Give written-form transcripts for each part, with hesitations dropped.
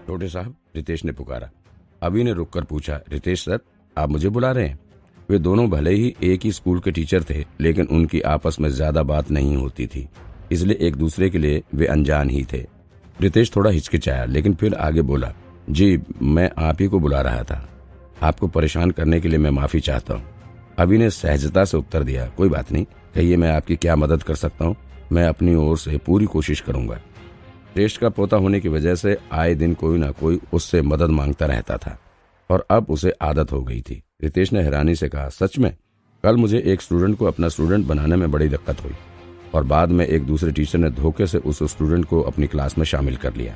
छोटे साहब, रितेश ने पुकारा। अभी ने रुककर पूछा, रितेश सर, आप मुझे बुला रहे हैं? वे दोनों भले ही एक ही स्कूल के टीचर थे, लेकिन उनकी आपस में ज्यादा बात नहीं होती थी, इसलिए एक दूसरे के लिए वे अनजान ही थे। रितेश थोड़ा हिचकिचाया, लेकिन फिर आगे बोला, जी मैं आप ही को बुला रहा था। आपको परेशान करने के लिए मैं माफी चाहता हूँ। अभी ने सहजता से उत्तर दिया, कोई बात नहीं, कहिए मैं आपकी क्या मदद कर सकता हूँ। मैं अपनी ओर से पूरी कोशिश करूंगा। श्रेष्ठ का पोता होने की वजह से आए दिन कोई ना कोई उससे मदद मांगता रहता था और अब उसे आदत हो गई थी। रितेश ने हैरानी से कहा, सच में? कल मुझे एक स्टूडेंट को अपना स्टूडेंट बनाने में बड़ी दिक्कत हुई और बाद में एक दूसरे टीचर ने धोखे से उस स्टूडेंट को अपनी क्लास में शामिल कर लिया।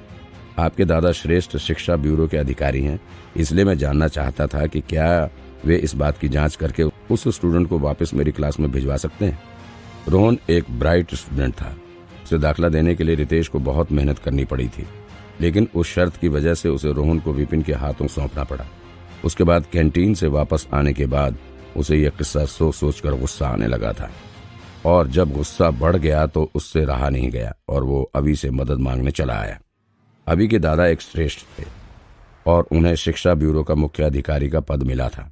आपके दादा श्रेष्ठ शिक्षा ब्यूरो के अधिकारी हैं, इसलिए मैं जानना चाहता था कि क्या वे इस बात की जांच करके उस स्टूडेंट को वापस मेरी क्लास में भिजवा सकते हैं। रोहन एक ब्राइट स्टूडेंट था। उसे दाखिला देने के लिए रितेश को बहुत मेहनत करनी पड़ी थी, लेकिन उस शर्त की वजह से उसे रोहन को विपिन के हाथों सौंपना पड़ा। उसके बाद कैंटीन से वापस आने के बाद उसे यह किस्सा सोच सोचकर गुस्सा आने लगा था और जब गुस्सा बढ़ गया तो उससे रहा नहीं गया और वो अभी से मदद मांगने चला आया। अभी के दादा एक श्रेष्ठ थे और उन्हें शिक्षा ब्यूरो का मुख्य अधिकारी का पद मिला था।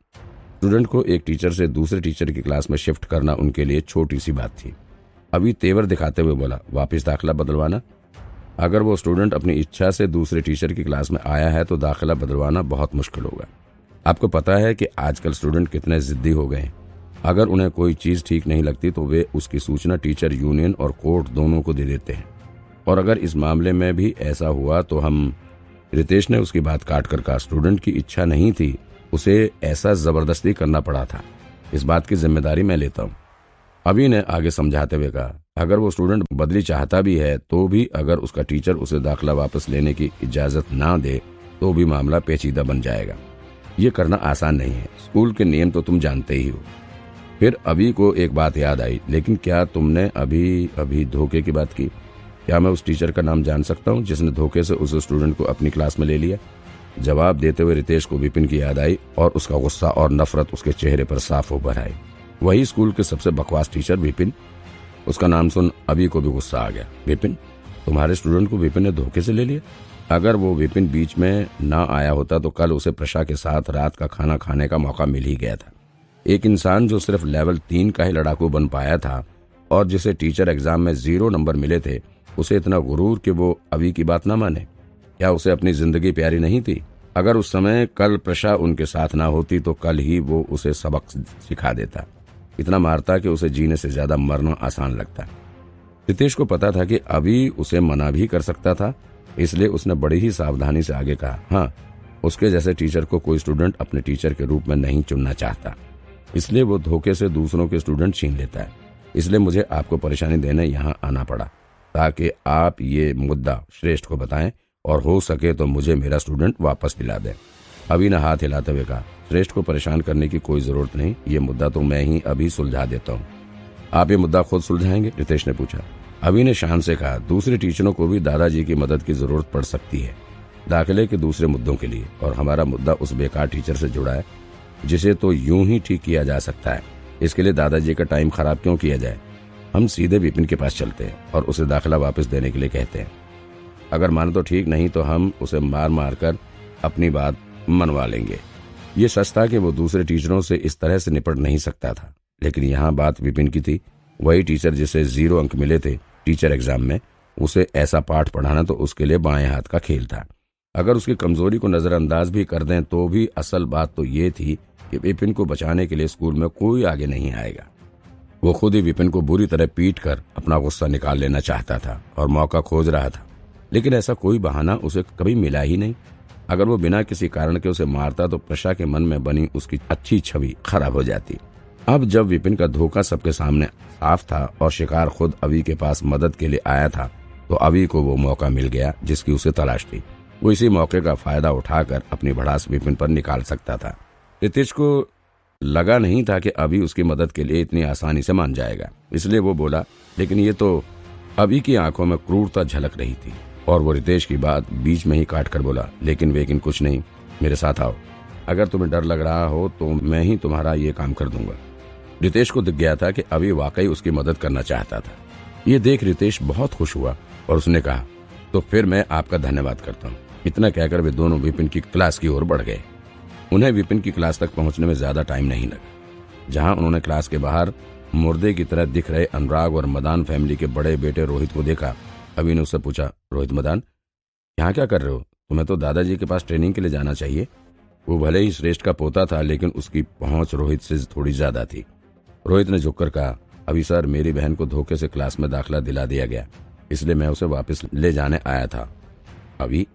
स्टूडेंट को एक टीचर से दूसरे टीचर की क्लास में शिफ्ट करना उनके लिए छोटी सी बात थी। अभी तेवर दिखाते हुए बोला, वापस दाखिला बदलवाना? अगर वो स्टूडेंट अपनी इच्छा से दूसरे टीचर की क्लास में आया है तो दाखिला बदलवाना बहुत मुश्किल होगा। आपको पता है कि आजकल स्टूडेंट कितने जिद्दी हो गए हैं। अगर उन्हें कोई चीज ठीक नहीं लगती तो वे उसकी सूचना टीचर यूनियन और कोर्ट दोनों को दे देते हैं, और अगर इस मामले में भी ऐसा हुआ तो हम। रितेश ने उसकी बात काट कर कहा, स्टूडेंट की इच्छा नहीं थी, उसे ऐसा जबरदस्ती करना पड़ा था। इस बात की जिम्मेदारी मैं लेता हूँ। अभी ने आगे समझाते हुए कहा, अगर वो स्टूडेंट बदली चाहता भी है तो भी अगर उसका टीचर उसे दाखिला वापस लेने की इजाजत ना दे तो भी मामला पेचीदा बन जाएगा। ये करना आसान नहीं है, स्कूल के नियम तो तुम जानते ही हो। फिर अभी को एक बात याद आई, लेकिन क्या तुमने अभी धोखे की बात की? क्या मैं उस टीचर का नाम जान सकता हूँ जिसने धोखे से उस स्टूडेंट को अपनी क्लास में ले लिया? जवाब देते हुए रितेश को विपिन की याद आई और उसका गुस्सा और नफरत उसके चेहरे पर साफ उभर आई। वही स्कूल के सबसे बकवास टीचर विपिन। उसका नाम सुन अभी को भी गुस्सा आ गया। विपिन? तुम्हारे स्टूडेंट को विपिन ने धोखे से ले लिया? अगर वो विपिन बीच में ना आया होता तो कल उसे प्रशा के साथ रात का खाना खाने का मौका मिल ही गया था। एक इंसान जो सिर्फ लेवल 3 का ही लड़ाकू बन पाया था और जिसे टीचर एग्जाम में 0 नंबर मिले थे, उसे इतना गुरूर कि वो अभी की बात ना माने। क्या उसे अपनी जिंदगी प्यारी नहीं थी? अगर उस समय कल प्रशा उनके साथ ना होती तो कल ही वो उसे सबक सिखा देता, इतना मारता कि उसे जीने से ज्यादा मरना आसान लगता। रितेश को पता था कि अभी उसे मना भी कर सकता था, इसलिए उसने बड़ी ही सावधानी से आगे कहा, हाँ, उसके जैसे टीचर को कोई स्टूडेंट अपने टीचर के रूप में नहीं चुनना चाहता, इसलिए वो धोखे से दूसरों के स्टूडेंट छीन लेता है। इसलिए मुझे आपको परेशानी देने यहाँ आना पड़ा ताकि आप ये मुद्दा श्रेष्ठ को बताएं और हो सके तो मुझे मेरा स्टूडेंट वापस दिला दें। अभी ने हाथ हिलाते हुए कहा, श्रेष्ठ को परेशान करने की कोई जरूरत नहीं, ये मुद्दा तो मैं ही अभी सुलझा देता हूँ। आप ये मुद्दा खुद सुलझाएंगे? रितेश ने पूछा। अभी ने शान से कहा, दूसरे टीचरों को भी दादाजी की मदद की जरूरत पड़ सकती है दाखिले के दूसरे मुद्दों के लिए, और हमारा मुद्दा उस बेकार टीचर से जुड़ा है जिसे तो यूं ही ठीक किया जा सकता है। इसके लिए दादाजी का टाइम खराब क्यों किया जाए? हम सीधे विपिन के पास चलते हैं और उसे दाखिला वापस देने के लिए कहते हैं। अगर माने तो ठीक, नहीं तो हम उसे मार मार कर अपनी बात मनवा लेंगे। ये सच था कि वो दूसरे टीचरों से इस तरह से निपट नहीं सकता था, लेकिन यहाँ बात विपिन की थी। वही टीचर जिसे 0 अंक मिले थे टीचर एग्जाम में, उसे ऐसा पाठ पढ़ाना तो उसके लिए बाएं हाथ का खेल था। अगर उसकी कमजोरी को नजरअंदाज भी कर दें तो भी असल बात तो ये थी कि विपिन को बचाने के लिए स्कूल में कोई आगे नहीं आएगा। वो खुद ही विपिन को बुरी तरह पीट कर अपना गुस्सा निकाल लेना चाहता था और मौका खोज रहा था, लेकिन ऐसा कोई बहाना उसे कभी मिला ही नहीं। अगर वो बिना किसी कारण के उसे मारता तो प्रशा के मन में बनी उसकी अच्छी छवि खराब हो जाती। अब जब विपिन का धोखा सबके सामने साफ था और शिकार खुद अभी के पास मदद के लिए आया था, तो अभी को वो मौका मिल गया जिसकी उसे तलाश थी। वो इसी मौके का फायदा उठाकर अपनी भड़ास विपिन पर निकाल सकता था। रितेश को लगा नहीं था कि अभी उसकी मदद के लिए इतनी आसानी से मान जाएगा, इसलिए वो बोला, लेकिन ये तो। अभी की आंखों में क्रूरता झलक रही थी और वो रितेश की बात बीच में ही काट कर बोला, लेकिन कुछ नहीं, मेरे साथ आओ। अगर तुम्हें डर लग रहा हो तो मैं ही तुम्हारा ये काम कर दूंगा। रितेश को दिख गया था कि अभी वाकई उसकी मदद करना चाहता था। ये देख रितेश बहुत खुश हुआ और उसने कहा, तो फिर मैं आपका धन्यवाद करता हूँ। इतना कहकर वे दोनों विपिन की क्लास की ओर बढ़ गए। उन्हें विपिन की क्लास तक पहुंचने में ज्यादा टाइम नहीं लगा। जहां उन्होंने क्लास के बाहर मुर्दे की तरह दिख रहे अनुराग और मदान फैमिली के बड़े बेटे रोहित को देखा, अभी ने उससे पूछा, रोहित मदान, यहाँ क्या कर रहे हो? तुम्हें तो दादाजी के पास ट्रेनिंग के लिए जाना चाहिए। वो भले ही श्रेष्ठ का पोता था, लेकिन उसकी पहुंच रोहित से थोड़ी ज्यादा थी। रोहित ने झुककर कहा, अभी सर, मेरी बहन को धोखे से क्लास में दाखिला दिला दिया गया, इसलिए मैं उसे वापस ले जाने आया था। अभी?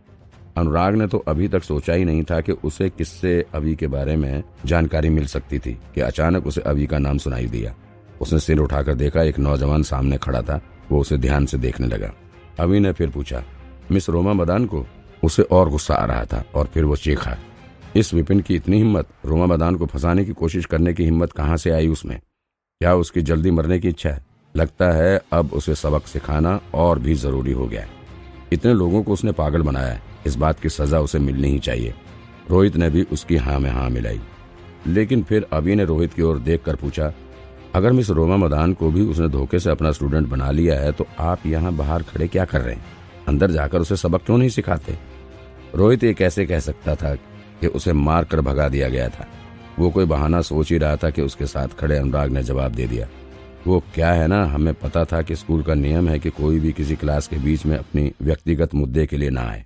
अनुराग ने तो अभी तक सोचा ही नहीं था कि उसे किससे अभी के बारे में जानकारी मिल सकती थी कि अचानक उसे अभी का नाम सुनाई दिया। उसने सिर उठाकर देखा, एक नौजवान सामने खड़ा था। वो उसे ध्यान से देखने लगा। अभी ने फिर पूछा, मिस रोमा मदान को? उसे और गुस्सा आ रहा था और फिर वो चीखा, इस विपिन की इतनी हिम्मत! रोमा मदान को फंसाने की कोशिश करने की हिम्मत कहाँ से आई उसमें? क्या उसकी जल्दी मरने की इच्छा है? लगता है अब उसे सबक सिखाना और भी जरूरी हो गया है। इतने लोगों को उसने पागल बनाया है, इस बात की सजा उसे मिलनी ही चाहिए। रोहित ने भी उसकी हाँ में हाँ मिलाई, लेकिन फिर अभी ने रोहित की ओर देखकर पूछा, अगर मिस रोमा मदान को भी उसने धोखे से अपना स्टूडेंट बना लिया है तो आप यहाँ बाहर खड़े क्या कर रहे हैं? अंदर जाकर उसे सबक क्यों नहीं सिखाते? रोहित ये कैसे कह सकता था कि उसे मार कर भगा दिया गया था? वो कोई बहाना सोच ही रहा था कि उसके साथ खड़े अनुराग ने जवाब दे दिया, वो क्या है ना, हमें पता था कि स्कूल का नियम है कि कोई भी किसी क्लास के बीच में अपनी व्यक्तिगत मुद्दे के लिए ना आए,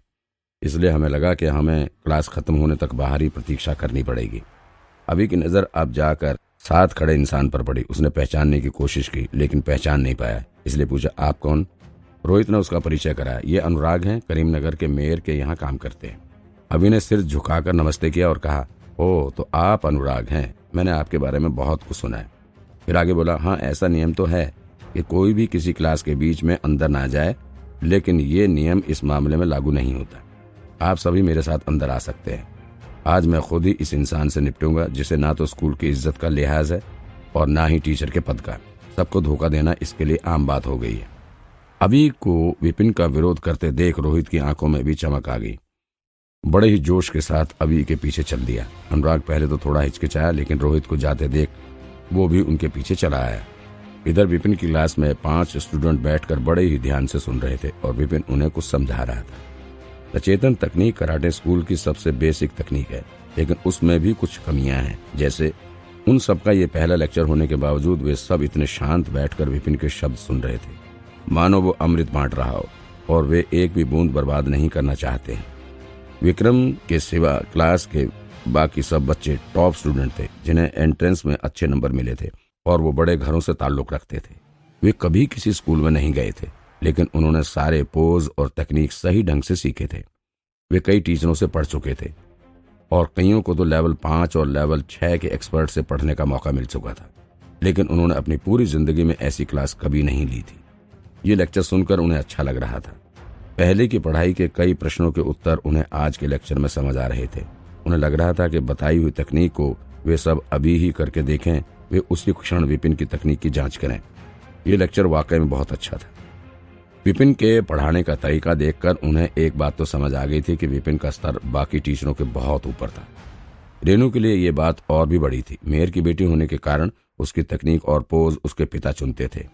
इसलिए हमें लगा कि हमें क्लास खत्म होने तक बाहर ही प्रतीक्षा करनी पड़ेगी। अभी की नजर अब जाकर साथ खड़े इंसान पर पड़ी। उसने पहचानने की कोशिश की, लेकिन पहचान नहीं पाया, इसलिए पूछा, आप कौन? रोहित ने उसका परिचय कराया, ये अनुराग हैं, करीमनगर के मेयर के यहाँ काम करते हैं। अभी ने सिर झुकाकर नमस्ते किया और कहा, ओ तो आप अनुराग हैं, मैंने आपके बारे में बहुत कुछ सुना है। फिर आगे बोला, हाँ ऐसा नियम तो है कि कोई भी किसी क्लास के बीच में अंदर ना जाए, लेकिन ये नियम इस मामले में लागू नहीं होता। आप सभी मेरे साथ अंदर आ सकते हैं। आज मैं खुद ही इस इंसान से निपटूंगा जिसे ना तो स्कूल की इज्जत का लिहाज है और ना ही टीचर के पद का। सबको धोखा देना इसके लिए आम बात हो गई है। अभी को विपिन का विरोध करते देख रोहित की आंखों में भी चमक आ गई। बड़े ही जोश के साथ अभी के पीछे चल दिया। अनुराग पहले तो थोड़ा हिचकिचाया, लेकिन रोहित को जाते देख वो भी उनके पीछे चला आया। इधर विपिन की क्लास में 5 स्टूडेंट बैठकर बड़े ही ध्यान से सुन रहे थे और विपिन उन्हें कुछ समझा रहा था। सचेतन तकनीक कराटे स्कूल की सबसे बेसिक तकनीक है, लेकिन उसमें भी कुछ कमियां हैं। जैसे उन सबका ये पहला लेक्चर होने के बावजूद वे सब इतने शांत बैठकर विपिन के शब्द सुन रहे थे, मानो वो अमृत बांट रहा हो, और वे एक भी बूंद बर्बाद नहीं करना चाहते हैं। विक्रम के सिवा क्लास के बाकी सब बच्चे टॉप स्टूडेंट थे, जिन्हें एंट्रेंस में अच्छे नंबर मिले थे और वो बड़े घरों से ताल्लुक रखते थे। वे कभी किसी स्कूल में नहीं गए थे, लेकिन उन्होंने सारे पोज और तकनीक सही ढंग से सीखे थे। वे कई टीचरों से पढ़ चुके थे और कईयों को तो लेवल 5 और लेवल 6 के एक्सपर्ट से पढ़ने का मौका मिल चुका था, लेकिन उन्होंने अपनी पूरी जिंदगी में ऐसी क्लास कभी नहीं ली थी। ये लेक्चर सुनकर उन्हें अच्छा लग रहा था। पहले की पढ़ाई के कई प्रश्नों के उत्तर उन्हें आज के लेक्चर में समझ आ रहे थे। उन्हें लग रहा था कि बताई हुई तकनीक को वे सब अभी ही करके देखें, वे उसी क्षण विपिन की तकनीक की जांच करें। ये लेक्चर वाकई में बहुत अच्छा था। विपिन के पढ़ाने का तरीका देखकर उन्हें एक बात तो समझ आ गई थी कि विपिन का स्तर बाकी टीचरों के बहुत ऊपर था। रेनू के लिए ये बात और भी बड़ी थी। मेयर की बेटी होने के कारण उसकी तकनीक और पोज उसके पिता चुनते थे।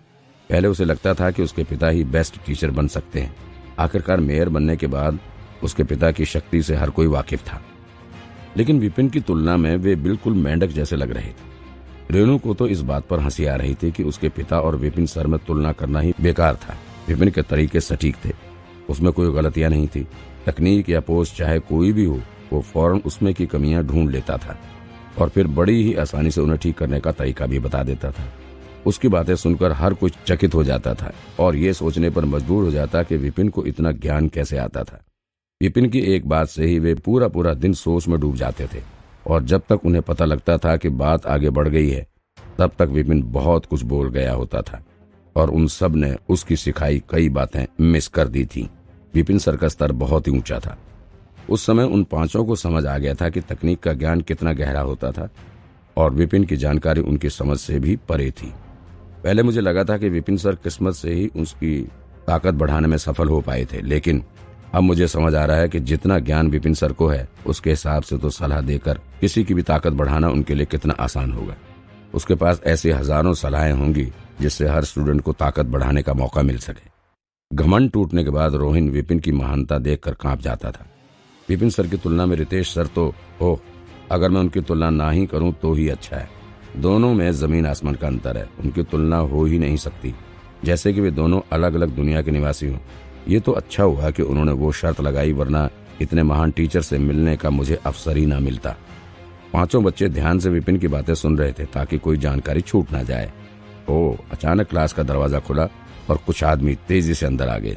पहले उसे लगता था कि उसके पिता ही बेस्ट टीचर बन सकते हैं। आखिरकार मेयर बनने के बाद उसके पिता की शक्ति से हर कोई वाकिफ था, लेकिन विपिन की तुलना में वे बिल्कुल मेंढक जैसे लग रहे थे। रेनू को तो इस बात पर हंसी आ रही थी कि उसके पिता और विपिन सर में तुलना करना ही बेकार था। विपिन के तरीके सटीक थे, उसमें कोई गलतियां नहीं थी। तकनीक या पोस्ट चाहे कोई भी हो, वो फौरन उसमें की कमियां ढूंढ लेता था और फिर बड़ी ही आसानी से उन्हें ठीक करने का तरीका भी बता देता था। उसकी बातें सुनकर हर कोई चकित हो जाता था और ये सोचने पर मजबूर हो जाता कि विपिन को इतना ज्ञान कैसे आता था। विपिन की एक बात से ही वे पूरा पूरा दिन सोच में डूब जाते थे और जब तक उन्हें पता लगता था कि बात आगे बढ़ गई है, तब तक विपिन बहुत कुछ बोल गया होता था और उन सब ने उसकी सिखाई कई बातें मिस कर दी थी। विपिन सर का स्तर बहुत ही ऊंचा था। उस समय उन 5 को समझ आ गया था कि तकनीक का ज्ञान कितना गहरा होता था और विपिन की जानकारी उनकी समझ से भी परे थी। पहले मुझे लगा था कि विपिन सर किस्मत से ही उसकी ताकत बढ़ाने में सफल हो पाए थे, लेकिन अब मुझे समझ आ रहा है कि जितना ज्ञान विपिन सर को है, उसके हिसाब से तो सलाह देकर किसी की भी ताकत बढ़ाना उनके लिए कितना आसान होगा। उसके पास ऐसी हजारों सलाहें होंगी जिससे हर स्टूडेंट को ताकत बढ़ाने का मौका मिल सके। घमंड टूटने के बाद रोहिन विपिन की महानता देखकर कांप जाता था। विपिन सर की तुलना में रितेश सर तो, ओह, अगर मैं उनकी तुलना ना ही करूं तो ही अच्छा है। दोनों में जमीन आसमान का अंतर है, उनकी तुलना हो ही नहीं सकती। जैसे कि वे दोनों अलग अलग दुनिया के निवासी हों। ये तो अच्छा हुआ कि उन्होंने वो शर्त लगाई, वरना इतने महान टीचर से मिलने का मुझे अवसर ही ना मिलता। पांचों बच्चे ध्यान से विपिन की बातें सुन रहे थे ताकि कोई जानकारी छूट ना जाए। अचानक क्लास का दरवाजा खुला और कुछ आदमी तेजी से अंदर आ गए।